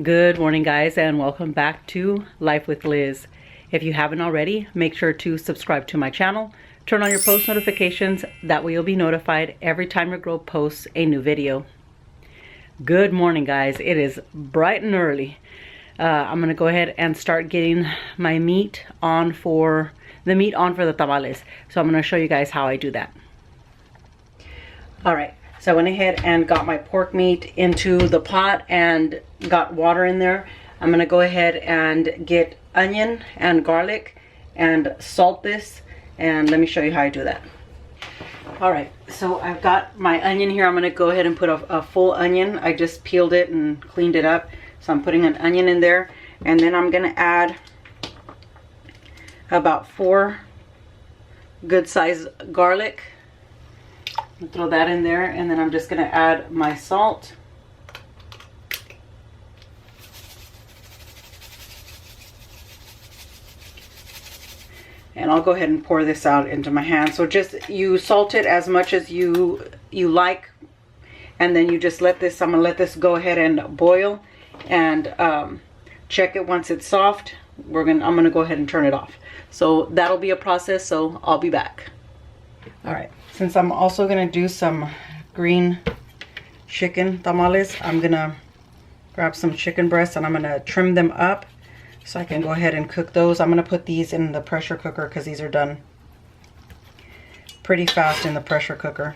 Good morning, guys, and welcome back to Life with Liz. If you haven't already, make sure to subscribe to my channel, turn on your post notifications, that way you'll be notified every time your girl posts a new video. Good morning, guys. It is bright and early. I'm gonna go ahead and start getting my meat on for the tamales. So I'm gonna show you guys how I do that. All right. So I went ahead and got my pork meat into the pot and got water in there. I'm gonna go ahead and get onion and garlic and salt this, and let me show you how I do that. All right, so I've got my onion here. I'm gonna go ahead and put a full onion. I just peeled it and cleaned it up. So I'm putting an onion in there, and then I'm gonna add about 4 good sized garlic. Throw that in there, and then I'm just going to add my salt. And I'll go ahead and pour this out into my hand. So just you salt it as much as you like, and then you just let this, I'm going to let this go ahead and boil, and check it once it's soft. I'm going to go ahead and turn it off. So that'll be a process, so I'll be back. All right. Since I'm also going to do some green chicken tamales, I'm going to grab some chicken breasts and I'm going to trim them up so I can go ahead and cook those. I'm going to put these in the pressure cooker because these are done pretty fast in the pressure cooker.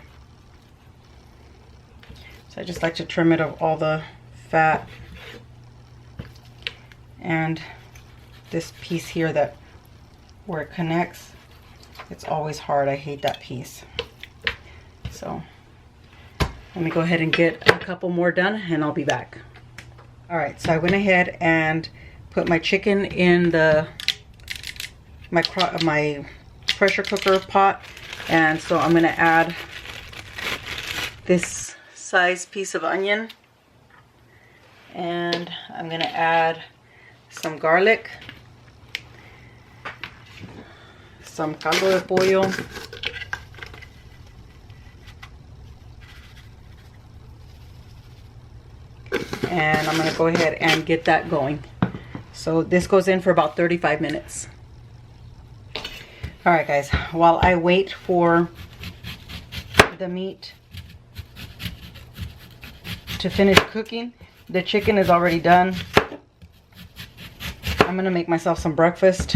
So I just like to trim it of all the fat and this piece here that where it connects. It's always hard. I hate that piece. So let me go ahead and get a couple more done and I'll be back. All right, so I went ahead and put my chicken in my pressure cooker pot, and so I'm going to add this size piece of onion, and I'm going to add some garlic, some caldo de pollo, and I'm going to go ahead and get that going. So this goes in for about 35 minutes. All right, guys, while I wait for the meat to finish cooking, the chicken is already done. I'm going to make myself some breakfast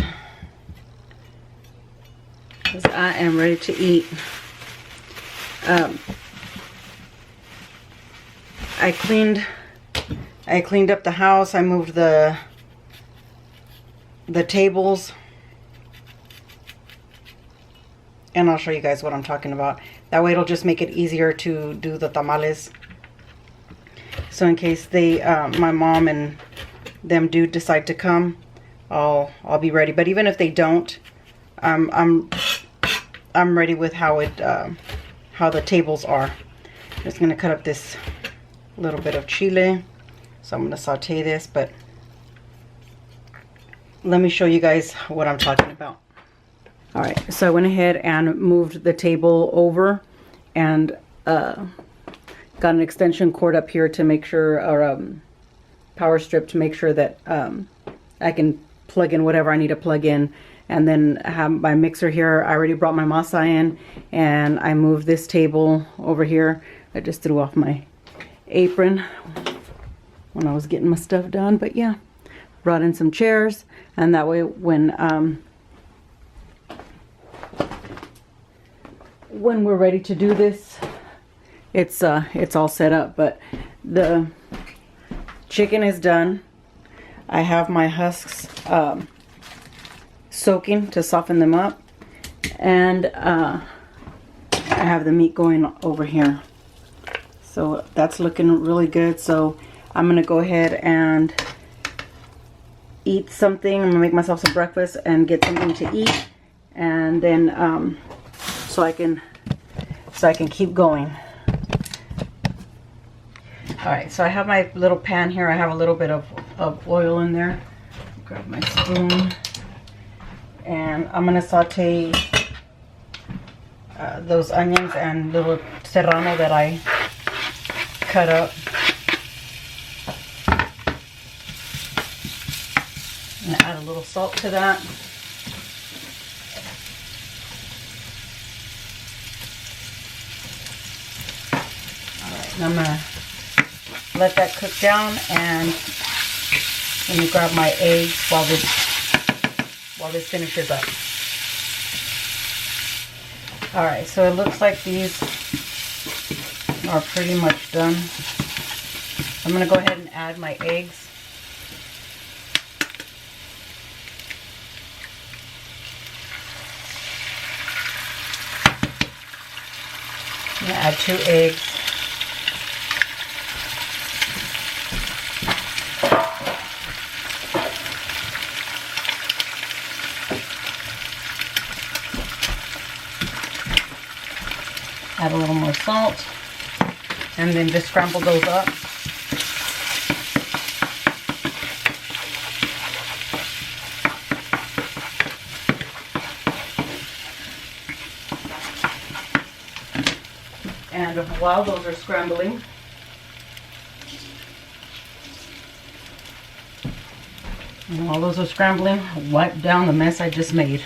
because I am ready to eat. I cleaned up the house. I moved the tables, and I'll show you guys what I'm talking about. That way it'll just make it easier to do the tamales. So in case my mom and them do decide to come, I'll be ready. But even if they don't, I'm ready with how the tables are. I'm just gonna cut up this little bit of chile. So I'm going to saute this, but let me show you guys what I'm talking about. All right, so I went ahead and moved the table over and got an extension cord up here to make sure, or power strip to make sure that I can plug in whatever I need to plug in. And then I have my mixer here. I already brought my masa in, and I moved this table over here. I just threw off my apron when I was getting my stuff done, but yeah, brought in some chairs, and that way when we're ready to do this, it's all set up. But the chicken is done. I have my husks soaking to soften them up, and I have the meat going over here, so that's looking really good. So I'm going to go ahead and eat something. I'm going to make myself some breakfast and get something to eat, and then so I can keep going. All right, so I have my little pan here. I have a little bit of oil in there. Grab my spoon, and I'm going to saute those onions and little serrano that I cut up. little salt to that. Alright, and I'm gonna let that cook down, and let me grab my eggs while this finishes up. Alright, so it looks like these are pretty much done. I'm gonna go ahead and add my eggs. I'm gonna add 2 eggs. Add a little more salt, and then just scramble those up. And while those are scrambling, wipe down the mess I just made.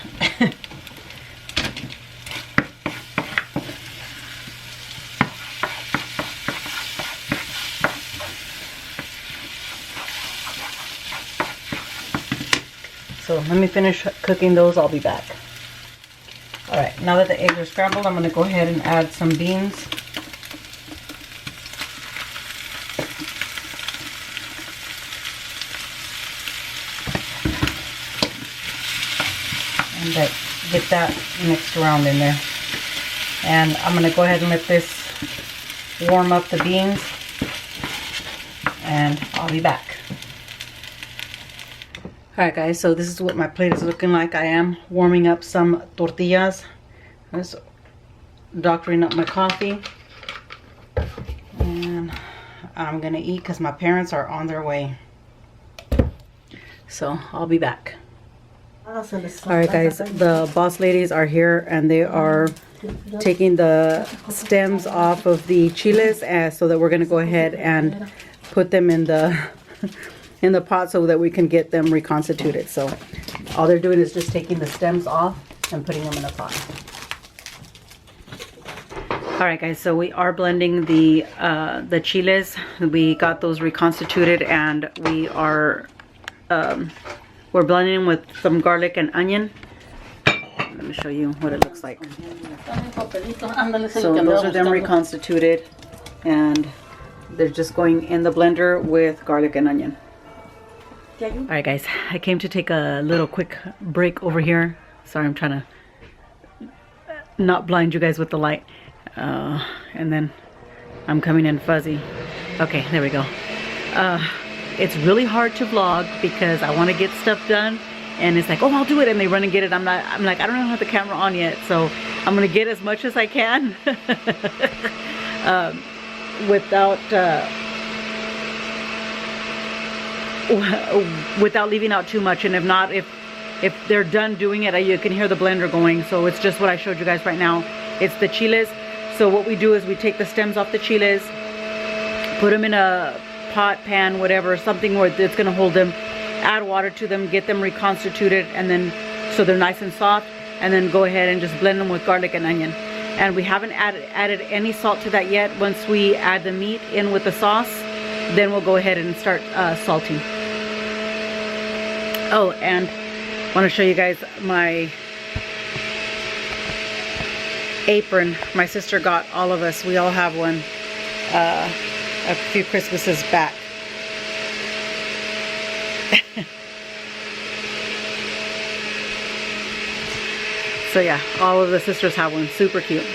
So let me finish cooking those, I'll be back. Alright, now that the eggs are scrambled, I'm going to go ahead and add some beans. And get that mixed around in there. And I'm going to go ahead and let this warm up the beans. And I'll be back. Alright guys, so this is what my plate is looking like. I am warming up some tortillas. I'm just doctoring up my coffee. And I'm going to eat because my parents are on their way. So I'll be back. Alright guys, the boss ladies are here and they are taking the stems off of the chiles, so that we're going to go ahead and put them in the in the pot so that we can get them reconstituted. So all they're doing is just taking the stems off and putting them in a pot. Alright guys, so we are blending the chiles. We got those reconstituted, and we are we're blending them with some garlic and onion. Let me show you what it looks like. So those are them reconstituted, and they're just going in the blender with garlic and onion. Alright guys, I came to take a little quick break over here. Sorry, I'm trying to not blind you guys with the light. And then I'm coming in fuzzy. Okay, there we go. It's really hard to vlog because I want to get stuff done, and it's like, oh, I'll do it, and they run and get it. I'm like, I don't have the camera on yet, so I'm gonna get as much as I can without leaving out too much. And if not, if they're done doing it, you can hear the blender going. So it's just what I showed you guys right now. It's the chiles. So what we do is we take the stems off the chiles, put them in a pot, pan, whatever, something where it's going to hold them, add water to them, get them reconstituted, and then so they're nice and soft, and then go ahead and just blend them with garlic and onion. And we haven't added any salt to that yet. Once we add the meat in with the sauce, then we'll go ahead and start salting. Oh, and I want to show you guys my apron. My sister got all of us. We all have one a few Christmases back. So yeah, all of the sisters have one. Super cute.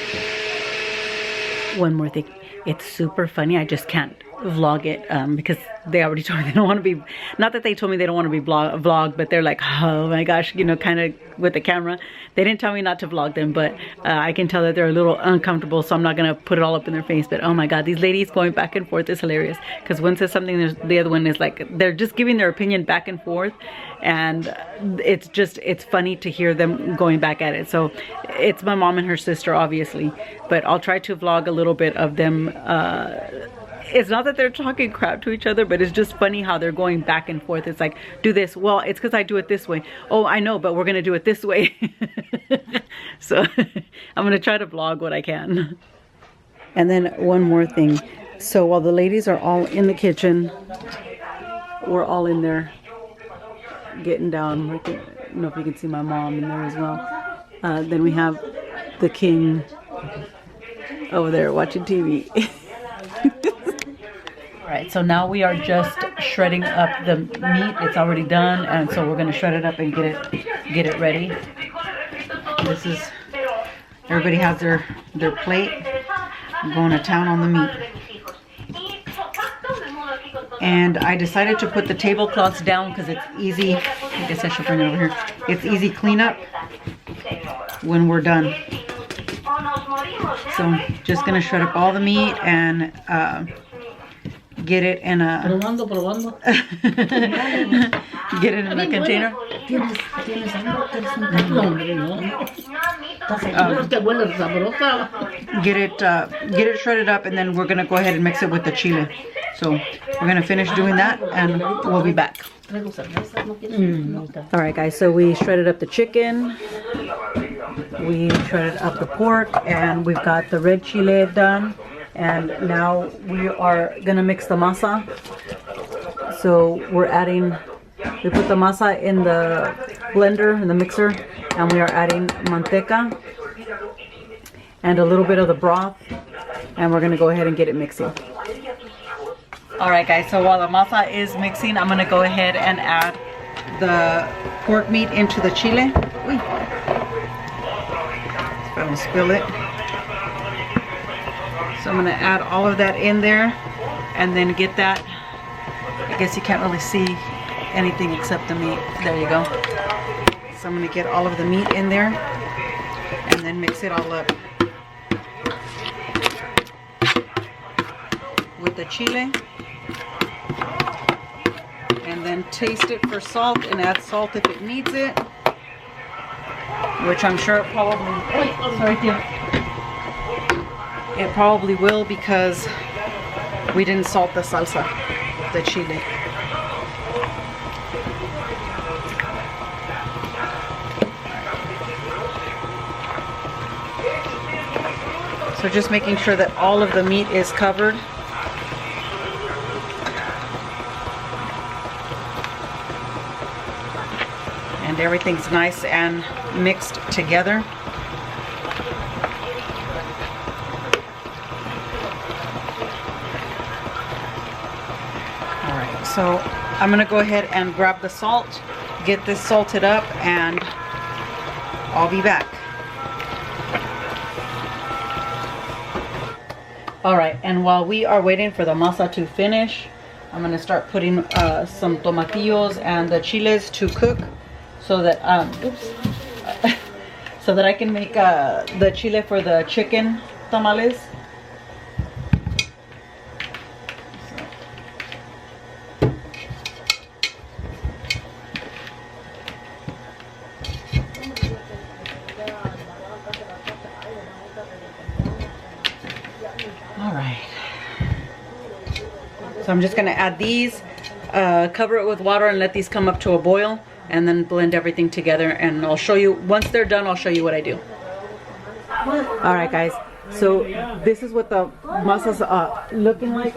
One more thing. It's super funny. I just can't vlog it because they already told me they don't want to be, not that they told me they don't want to be vlogged, but they're like, oh my gosh, you know, kind of with the camera. They didn't tell me not to vlog them, but I can tell that they're a little uncomfortable, so I'm not going to put it all up in their face. But oh my god, these ladies going back and forth is hilarious, because one says something, the other one is like, they're just giving their opinion back and forth, and it's funny to hear them going back at it. So it's my mom and her sister, obviously, but I'll try to vlog a little bit of them it's not that they're talking crap to each other, but it's just funny how they're going back and forth. It's like, do this. Well, it's because I do it this way. Oh, I know, but we're going to do it this way. So I'm going to try to vlog what I can. And then one more thing. So while the ladies are all in the kitchen, we're all in there getting down. I don't know if you can see my mom in there as well. Then we have the king over there watching TV. Alright, so now we are just shredding up the meat. It's already done, and so we're going to shred it up and get it ready. This is, everybody has their plate. I'm going to town on the meat. And I decided to put the tablecloths down because it's easy. I guess I should bring it over here. It's easy cleanup when we're done. So just gonna shred up all the meat and get it in a get it in a container. Get it shredded up, and then we're gonna go ahead and mix it with the chile. So we're gonna finish doing that and we'll be back. Alright guys, so we shredded up the chicken, we shredded up the pork, and we've got the red chile done. And now we are gonna mix the masa. So we put the masa in the blender, in the mixer, and we are adding manteca and a little bit of the broth, and we're gonna go ahead and get it mixing. Alright guys, so while the masa is mixing, I'm gonna go ahead and add the pork meat into the chile. If I don't spill it. So I'm gonna add all of that in there and then get that. I guess you can't really see anything except the meat. There you go. So I'm gonna get all of the meat in there and then mix it all up with the chile. And then taste it for salt and add salt if it needs it, which I'm sure it probably will, because we didn't salt the salsa, the chile. So just making sure that all of the meat is covered. And everything's nice and mixed together. Alright, so I'm going to go ahead and grab the salt, get this salted up, and I'll be back. Alright, and while we are waiting for the masa to finish, I'm going to start putting some tomatillos and the chiles to cook, so that so that I can make the chile for the chicken tamales. All right. So I'm just gonna add these, cover it with water and let these come up to a boil, and then blend everything together, and I'll show you, once they're done, I'll show you what I do. Alright guys, so this is what the masa's looking like.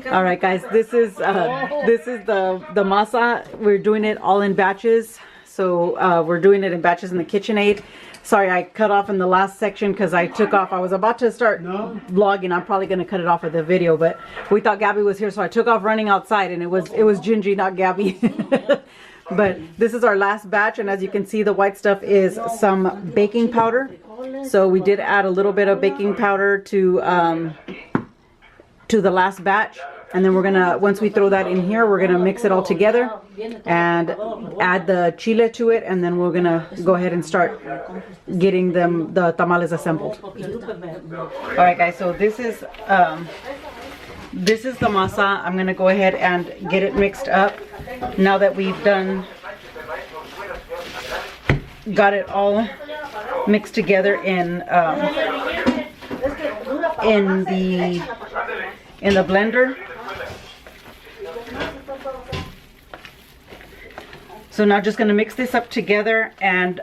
Alright guys, this is the masa. We're doing it all in batches. So we're doing it in batches in the KitchenAid. Sorry, I cut off in the last section because I took off. I was about to start vlogging. I'm probably going to cut it off of the video, but we thought Gabby was here, so I took off running outside, and it was Gingy, not Gabby. But this is our last batch, and as you can see, the white stuff is some baking powder. So we did add a little bit of baking powder to the last batch. And then we're gonna, once we throw that in here, we're gonna mix it all together and add the chile to it, and then we're gonna go ahead and start getting the tamales assembled. All right guys, so this is the masa. I'm gonna go ahead and get it mixed up now that we've got it all mixed together in the in the blender. So now just gonna mix this up together, and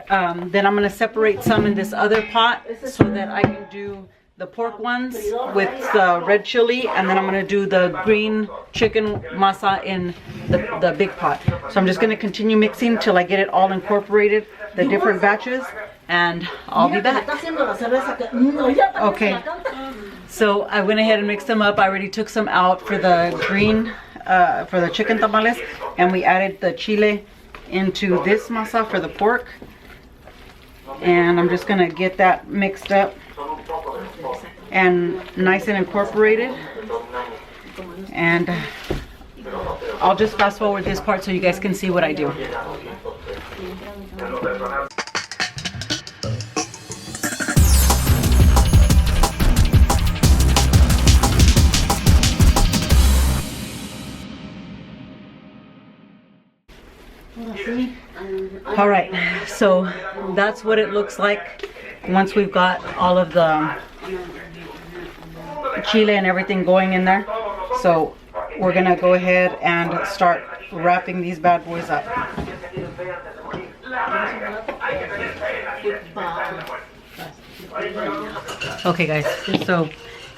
then I'm gonna separate some in this other pot so that I can do the pork ones with the red chili, and then I'm gonna do the green chicken masa in the big pot. So I'm just gonna continue mixing till I get it all incorporated, the different batches, and I'll be back. Okay, so I went ahead and mixed them up. I already took some out for the green, for the chicken tamales, and we added the chile into this masa for the pork. And I'm just gonna get that mixed up and nice and incorporated, and I'll just fast forward this part so you guys can see what I do. All right, so that's what it looks like once we've got all of the chile and everything going in there. So we're gonna go ahead and start wrapping these bad boys up. Okay guys, so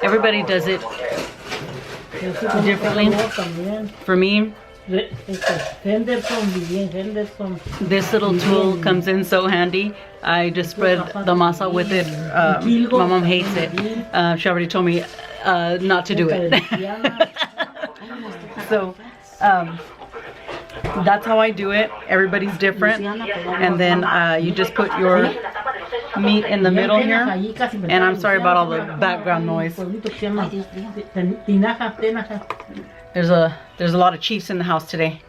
everybody does it differently. For me, this little tool comes in so handy. I just spread the masa with it. My mom hates it. She already told me not to do it. So that's how I do it. Everybody's different. And then you just put your meat in the middle here. And I'm sorry about all the background noise. There's a lot of chiefs in the house today.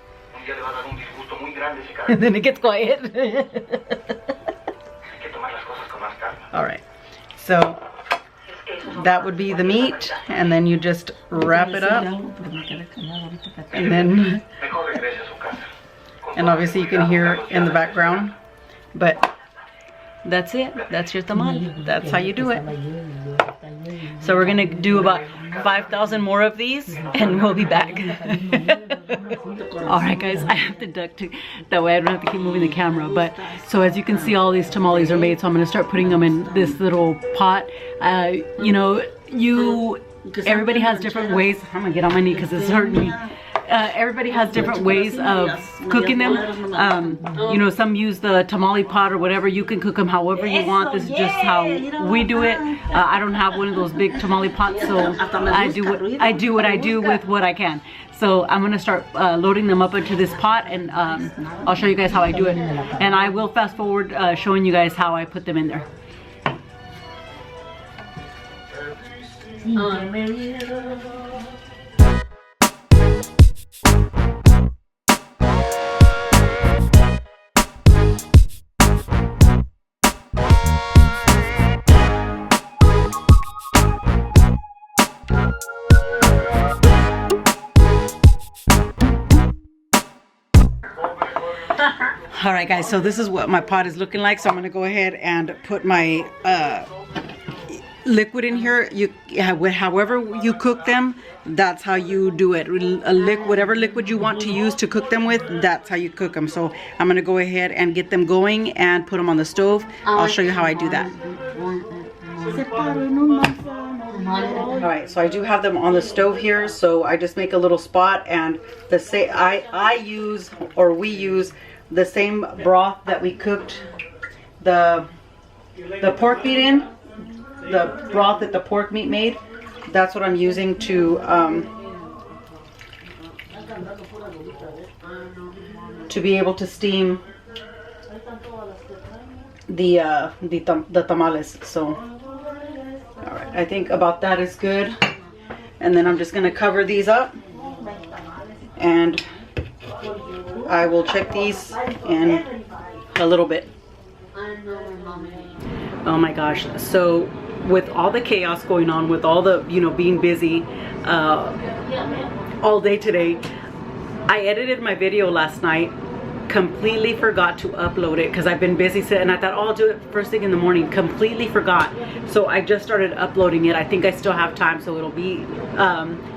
And then it gets quiet. All right, so that would be the meat, and then you just wrap it up, and then, and obviously you can hear it in the background, but that's it. That's your tamal. That's how you do it. So we're gonna do about 5,000 more of these, and we'll be back. All right guys, I have to duck to that way I don't have to keep moving the camera. But so as you can see, all these tamales are made, so I'm gonna start putting them in this little pot. You know, everybody has different ways. I'm gonna get on my knee because it's hurting me. Everybody has different ways of cooking them. You know, some use the tamale pot or whatever. You can cook them however you want. This is just how we do it. I don't have one of those big tamale pots, so I do what I do with what I can. So I'm gonna start loading them up into this pot, and I'll show you guys how I do it. And I will fast forward showing you guys how I put them in there. All right guys, so this is what my pot is looking like. So I'm gonna go ahead and put my liquid in here. However you cook them, that's how you do it. Whatever liquid you want to use to cook them with, that's how you cook them. So I'm gonna go ahead and get them going and put them on the stove. I'll show you how I do that. All right, so I do have them on the stove here. So I just make a little spot, and we use the same broth that we cooked the pork meat in. The broth that the pork meat made, that's what I'm using to be able to steam the tamales. So all right, I think about that is good. And then I'm just gonna cover these up, and I will check these in a little bit. Oh my gosh, so with all the chaos going on, with all the, you know, being busy all day today, I edited my video last night completely forgot to upload it because I've been busy and I thought, oh, I'll do it first thing in the morning. Completely forgot. So I just started uploading it. I think I still have time, so it'll be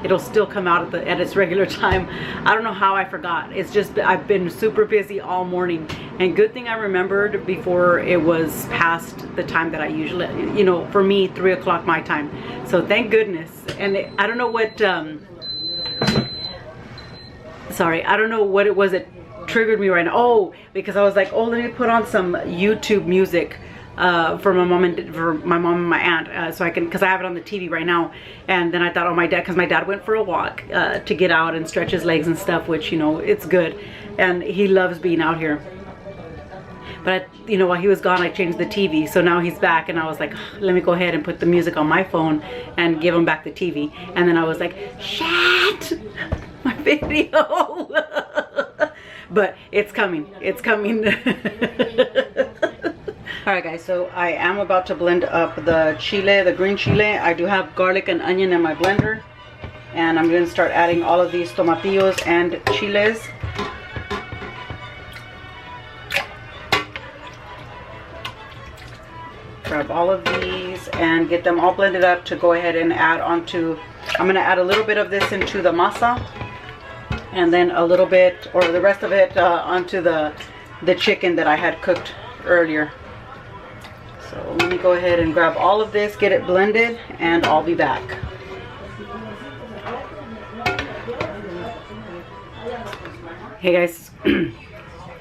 it'll still come out at its regular time. I don't know how I forgot. It's just I've been super busy all morning, and good thing I remembered before it was past the time that I usually, you know, for me 3 o'clock my time. So thank goodness. And I don't know what sorry, I don't know what it was that triggered me right now. Oh, because I was like, oh, let me put on some YouTube music for my mom and my aunt, so I can, because I have it on the TV right now. And then I thought, oh, my dad, because my dad went for a walk to get out and stretch his legs and stuff, which, you know, it's good, and he loves being out here. But you know, while he was gone, I changed the TV, so now he's back, and I was like, let me go ahead and put the music on my phone and give him back the TV. And then I was like, shit, my video. But it's coming, it's coming. All right, guys, so I am about to blend up the chile, the green chile. I do have garlic and onion in my blender, and I'm going to start adding all of these tomatillos and chiles. Grab all of these and get them all blended up to go ahead and add onto, I'm going to add a little bit of this into the masa, and then a little bit, or the rest of it, onto the chicken that I had cooked earlier. So let me go ahead and grab all of this, get it blended, and I'll be back. Hey guys,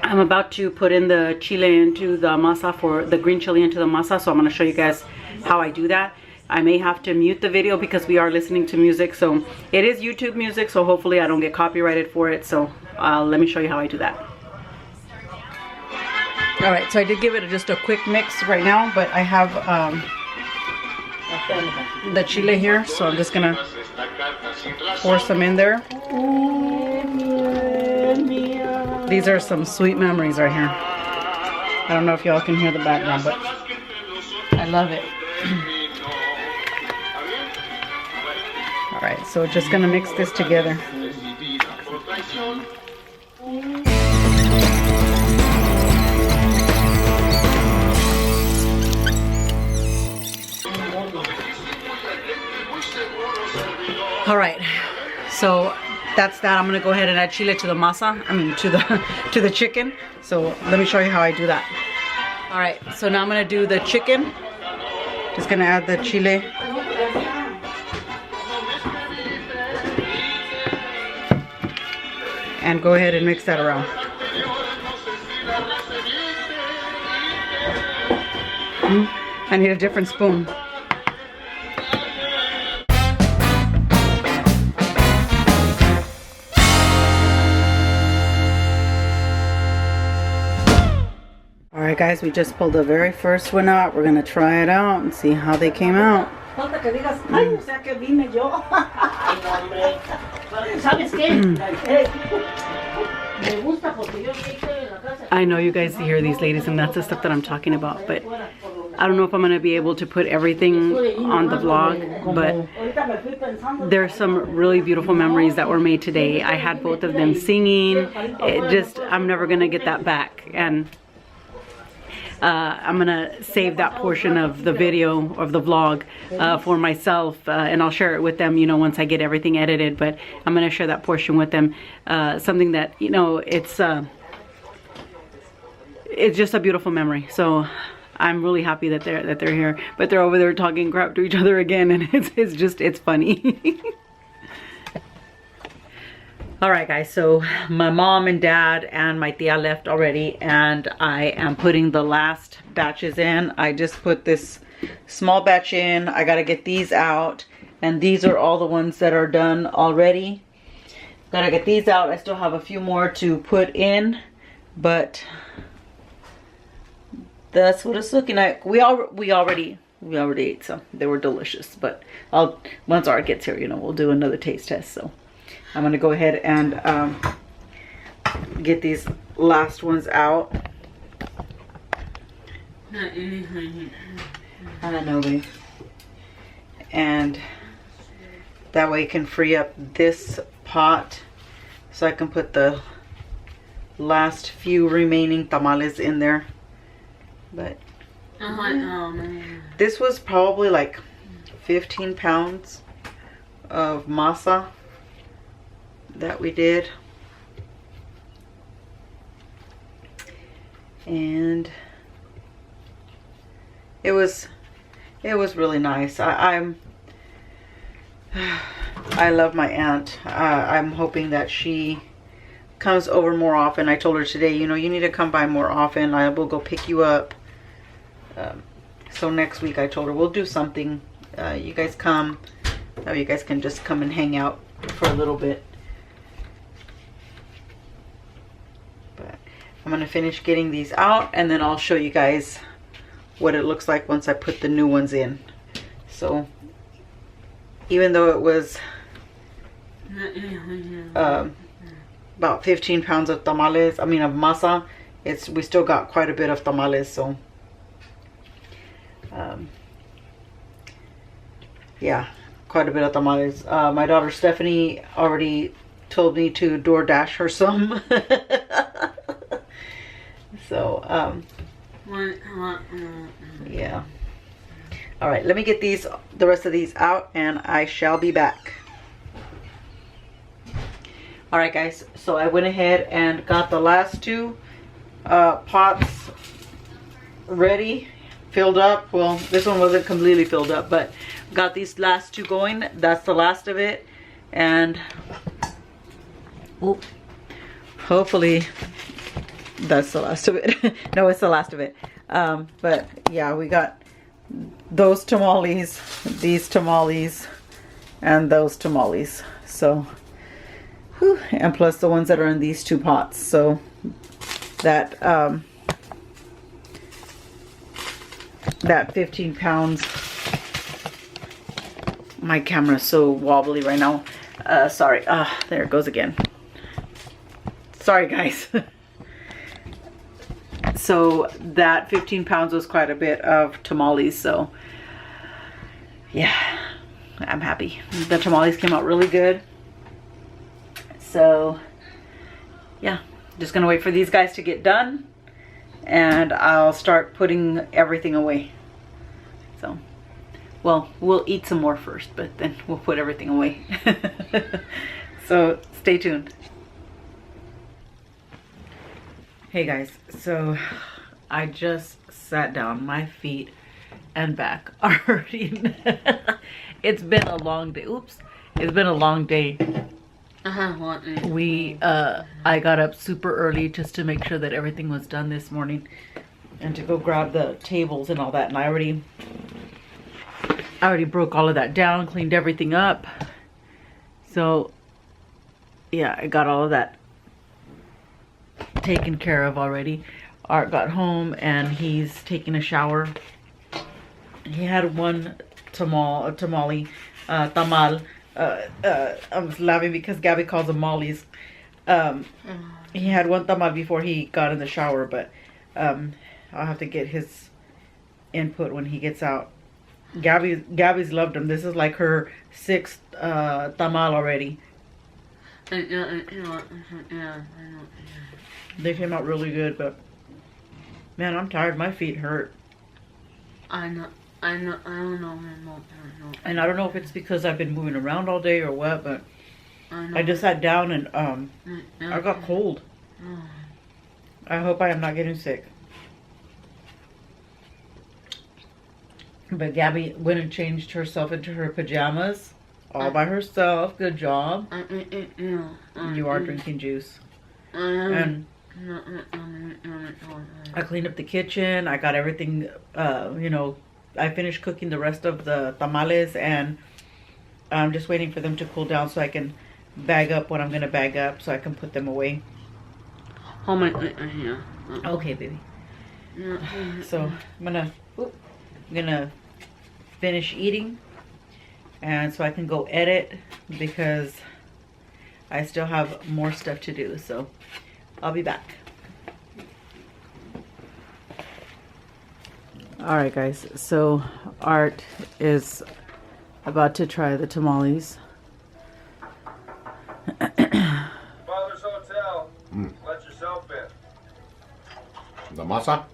I'm about to put in the chile into the masa, for the green chili into the masa, so I'm going to show you guys how I do that. I may have to mute the video because we are listening to music, so it is YouTube music, so hopefully I don't get copyrighted for it. So let me show you how I do that. All right, so I did give it just a quick mix right now, but I have the chile here, so I'm just gonna pour some in there. These are some sweet memories right here. I don't know if y'all can hear the background, but I love it. All right, so just gonna mix this together. All right, so that's that. I'm gonna go ahead and add chile to the masa, I mean to the chicken. So let me show you how I do that. All right, so now I'm gonna do the chicken. Just gonna add the chile. And go ahead and mix that around. I need a different spoon. Alright guys, we just pulled the very first one out. We're gonna try it out and see how they came out. I know you guys hear these ladies, and that's the stuff that I'm talking about, but I don't know if I'm going to be able to put everything on the vlog, but there's some really beautiful memories that were made today. I had both of them singing. I'm never going to get that back, and I'm gonna save that portion of the video, of the vlog, for myself, and I'll share it with them, you know, once I get everything edited. But I'm gonna share that portion with them. Something that, you know, it's just a beautiful memory. So I'm really happy that they're here, but they're over there talking crap to each other again, and it's funny. Alright guys, so my mom and dad and my tia left already, and I am putting the last batches in. I just put this small batch in. I gotta get these out, and these are all the ones that are done already. Gotta get these out. I still have a few more to put in, but that's what it's looking like. We already ate some. They were delicious, but once Art gets here, you know, we'll do another taste test. So I'm gonna go ahead and get these last ones out. I don't know, babe. And that way you can free up this pot, so I can put the last few remaining tamales in there. But this was probably like 15 pounds of masa that we did. And it was really nice. I love my aunt. I'm hoping that she comes over more often. I told her today, you know, you need to come by more often. I will go pick you up. So next week I told her we'll do something. You guys come. You guys can just come and hang out for a little bit. But I'm going to finish getting these out and then I'll show you guys what it looks like once I put the new ones in. So even though it was about 15 pounds of tamales, of masa, we still got quite a bit of tamales. So yeah, quite a bit of tamales. My daughter Stephanie already told me to DoorDash her some. So yeah. All right, let me get the rest of these out and I shall be back. All right guys, so I went ahead and got the last two pots ready, filled up. Well, this one wasn't completely filled up, but got these last two going. That's the last of it. And hopefully that's the last of it. No, it's the last of it. But yeah, we got those tamales, these tamales, and those tamales. So, whew, and plus the ones that are in these two pots. So that that 15 pounds. My camera's so wobbly right now. Sorry. There it goes again. Sorry, guys. So that 15 pounds was quite a bit of tamales. So yeah, I'm happy. The tamales came out really good. So yeah, just gonna wait for these guys to get done and I'll start putting everything away. So, well, we'll eat some more first, but then we'll put everything away. So stay tuned. Hey guys, so I just sat down. My feet and back are hurting. It's been a long day. Oops. It's been a long day. I got up super early just to make sure that everything was done this morning and to go grab the tables and all that. And I already broke all of that down, cleaned everything up. So yeah, I got all of that taken care of already. Art got home and he's taking a shower. He had one tamal. I'm laughing because Gabby calls them mollies. He had one tamal before he got in the shower, but I'll have to get his input when he gets out. Gabby's loved them. This is like her 6th tamal already. They came out really good, but man, I'm tired. My feet hurt. I don't know. And I don't know if it's because I've been moving around all day or what, but I just sat down and I got cold. I hope I am not getting sick. But Gabby went and changed herself into her pajamas all by herself. Good job. You are drinking juice. And I cleaned up the kitchen. I got everything, you know, I finished cooking the rest of the tamales and I'm just waiting for them to cool down so I can bag up what I'm going to bag up so I can put them away. Okay, baby. So I'm gonna finish eating and so I can go edit because I still have more stuff to do. So I'll be back. Alright guys, so Art is about to try the tamales. Father's Hotel. Let yourself in. masa.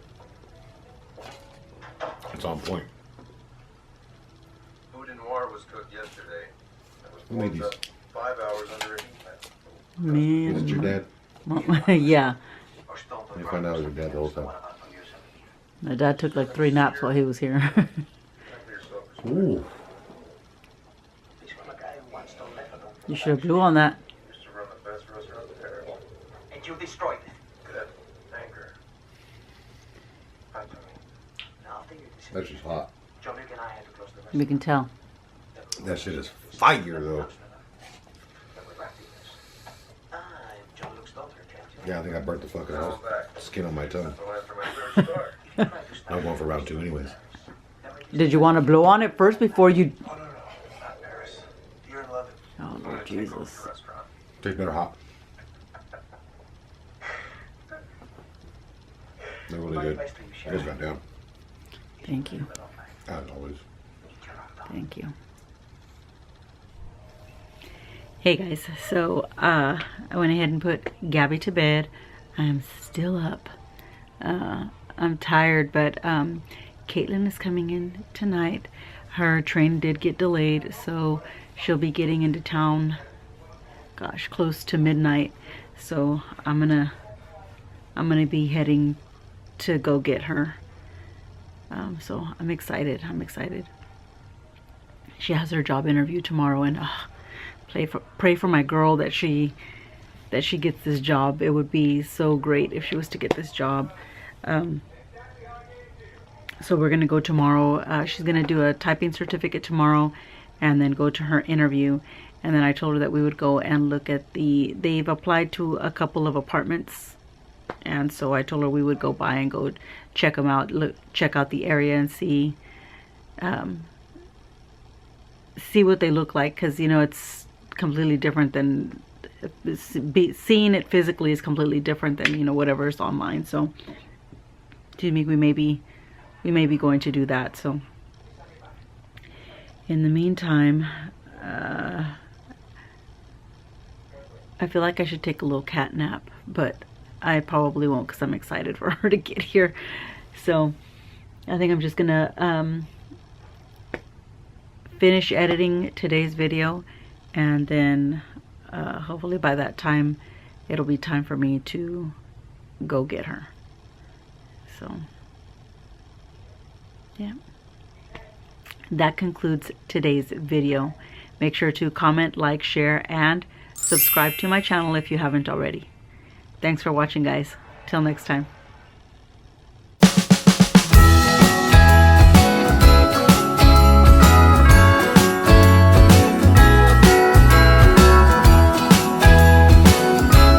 It's on point. Food noir was cooked yesterday. Who made these? 5 hours under a heat lamp. Was it your dad? Yeah. You find out it was your dad the whole time. My dad took like 3 naps while he was here. Ooh. You should have blew on that. Used to run the best restaurant in Paris. And you destroyed it. Good anger. Not to me. No, I think it's That's just hot. John Luke and I had to close the We restaurant. can tell. That shit is fire though. I'm John Luke's daughter, Captain. Yeah, I think I burnt the fucking house. Skin on my tongue. So after my third star. I'm going for round 2 anyways. Did you want to blow on it first before you... Oh, no, not Paris. You're in London. Oh, Lord Take over Jesus. the restaurant. Tastes better hot. They're really good. You guys got down. Thank you. As always. Thank you. Hey guys, so I went ahead and put Gabby to bed. I'm still up. I'm tired, but Caitlin is coming in tonight. Her train did get delayed, so she'll be getting into town, gosh, close to midnight. So I'm gonna be heading to go get her. So I'm excited. She has her job interview tomorrow, and pray for my girl that she gets this job. It would be so great if she was to get this job. So we're gonna go tomorrow. She's gonna do a typing certificate tomorrow and then go to her interview. And then I told her that we would go and look at they've applied to a couple of apartments, and so I told her we would go by and go check them out, check out the area and see what they look like, because you know it's completely different than seeing it physically is completely different than, you know, whatever's online. So we may be going to do that. So in the meantime, I feel like I should take a little cat nap, but I probably won't because I'm excited for her to get here. So I think I'm just gonna finish editing today's video, and then hopefully by that time it'll be time for me to go get her. So yeah, that concludes today's video. Make sure to comment, like, share, and subscribe to my channel if you haven't already. Thanks for watching, guys. Till next time.